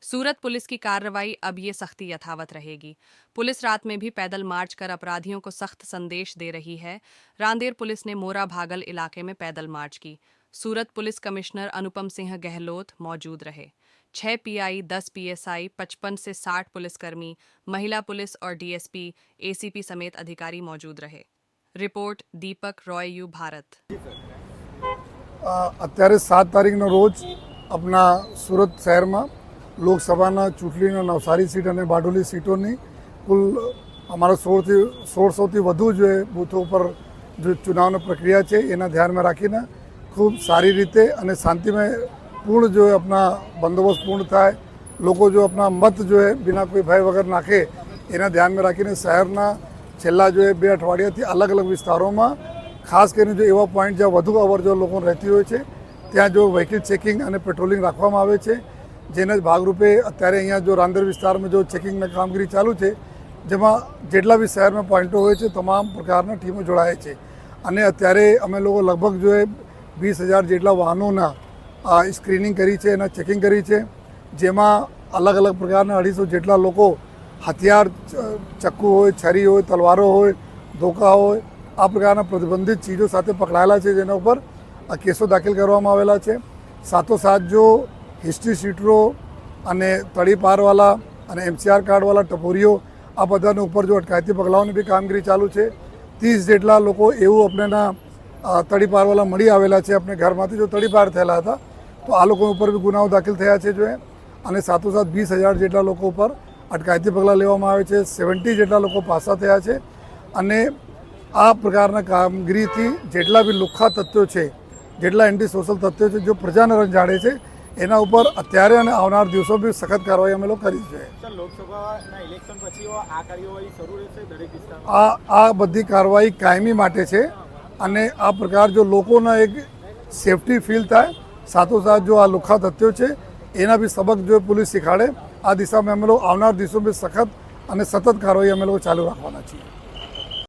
सूरत police की कार्रवाई अब ये सख्ती यथावत रहेगी। पुलिस रात में भी पैदल मार्च कर अपराधियों को सख्त संदेश दे रही है। रांदेर पुलिस ने मोरा भागल इलाके में पैदल मार्च की। सूरत पुलिस कमिश्नर अनुपम सिंह गहलोत मौजूद रहे। 6 पीआई, 10 पीएसआई, 55 से 60 पुलिसकर्मी, महिला पुलिस और डीएसपी, एसीपी समेत अधिकारी मौजूद रहे। Report Deepak Roy you Bharat. અત્યારે 7 તારીખનો રોજ આપણા સુરત શહેરમાં લોકસભાના ચૂંટણીના નવસારી સીટ અને બારડોલી સીટોની કુલ અમારા 1600થી વધુ જે બૂથો ઉપર જે ચુનાવની પ્રક્રિયા છે એના ધ્યાનમાં રાખીને ખૂબ સારી રીતે અને શાંતિમય પૂર્ણ જો આપણા બંદોબસ્ત પૂર્ણ થાય, લોકો જો આપણા મત જો બિના કોઈ ભય વગર નાખે એના ધ્યાનમાં રાખીને શહેરના છેલ્લા જો 2 અઠવાડિયાથી અલગ અલગ વિસ્તારોમાં ખાસ કરીને જો એવા પોઈન્ટ જ્યાં વધુ અવરજવર લોકો રહેતી હોય છે ત્યાં જો વ્હીકલ ચેકિંગ અને પેટ્રોલિંગ રાખવામાં આવે છે, જેના જ ભાગરૂપે અત્યારે અહીંયા જો રાંદેર વિસ્તારમાં જો ચેકિંગની કામગીરી ચાલુ છે, જેમાં જેટલા બી શહેરમાં પોઈન્ટો હોય છે તમામ પ્રકારના ટીમો જોડાય છે અને અત્યારે અમે લોકો લગભગ જો 20,000 જેટલા વાહનોના સ્ક્રીનિંગ કરી છે, એના ચેકિંગ કરી છે, જેમાં અલગ અલગ પ્રકારના 250 જેટલા લોકો હથિયાર, ચક્કુ હોય, છરી હોય, તલવારો હોય, ધોકા હોય, આ પ્રકારના પ્રતિબંધિત ચીજો સાથે પકડાયેલા છે, જેના ઉપર કેસો દાખલ કરવામાં આવેલા છે। સાથોસાથ જો હિસ્ટ્રી શીટરો અને તડીપારવાળા અને એમસીઆર કાર્ડવાળા ટપોરીઓ આ બધાને ઉપર જો અટકાયતી પગલાઓની બી કામગીરી ચાલુ છે। 30 જેટલા લોકો એવું આપણેના તડીપારવાળા મળી આવેલા છે, આપણે ઘરમાંથી જો તડીપાર થયેલા હતા તો આ લોકો ઉપર બી ગુનાઓ દાખલ થયા છે જો અને સાથોસાથ 20,000 જેટલા લોકો ઉપર અટકાયતી પગલાં લેવામાં આવે છે। 70 જેટલા લોકો પાસા થયા છે અને આ પ્રકારના કામગીરીથી જેટલા બી લુખ્ખા તત્વો છે, જેટલા એન્ટી સોશિયલ તત્વો છે, જો પ્રજાને રંજાડે છે એના ઉપર અત્યારે અને આવનાર દિવસો બી સખત કાર્યવાહી અમે લોકો કરી છે। આ બધી કાર્યવાહી કાયમી માટે છે અને આ પ્રકાર જો લોકોના એક સેફટી ફીલ થાય, સાથોસાથ જો આ લુખ્ખા તત્વો છે એના બી સબક જો પોલીસ શીખાડે, આ દિશામાં અમે લોકો આવનાર દિવસો બી સખત અને સતત કાર્યવાહી અમે લોકો ચાલુ રાખવાના છીએ।